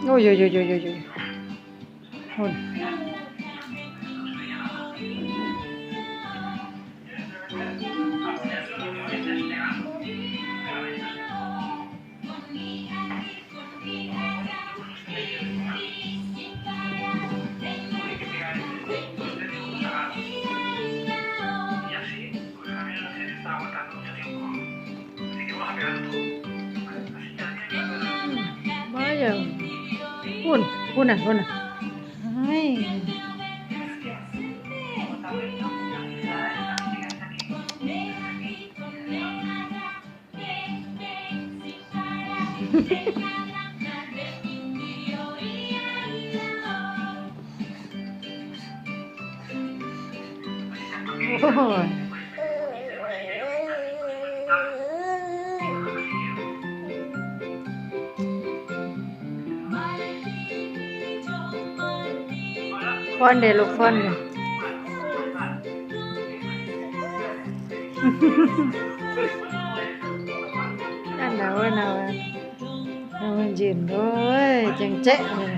Ôi giời, giời, giời, giời, giời. Hồn. Vaya. Una, una. Ay. Ôi. Phone deh, look phone deh. Ăn nào ơi nào ơi. Nào nhìn thôi, chẳng chạy này.